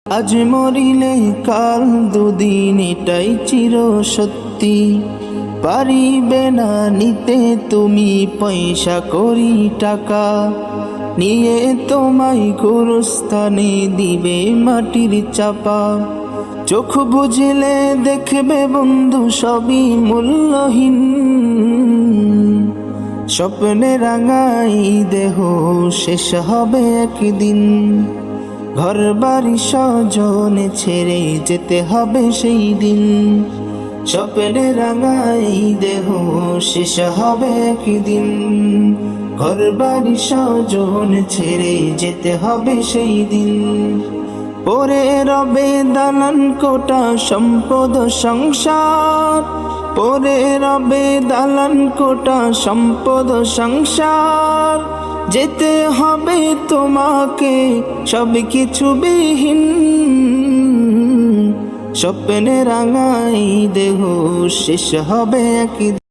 আজ মরিলে কাল দুদিন, এটাই চির সত্যি। পারিবে না নিতে তুমি পয়সা করি টাকা, নিয়ে তোমায় গুরুস্থানে দিবে মাটির চাপা। চোখ বুঝলে দেখবে বন্ধু সবই মূল্যহীন, স্বপ্নে রাঙাই দেহ শেষ হবে একদিন। ঘর বাড়ি স্বজনে ছেড়ে যেতে হবে সেই দিন, স্বপ্নে রাঙাই দেহ শেষ হবে একদিন। ঘর বাড়ি স্বজন ছেড়ে যেতে হবে সেই দিন। পরে রবে দালান কোটা সম্পদ সংসার, পরে রবে দালান কোটা সম্পদ সংসার। যেতে হবে তোমাকে সব কিছু বিহীন, স্বপ্নে রাঙাই দেহ শেষ হবে একদিন।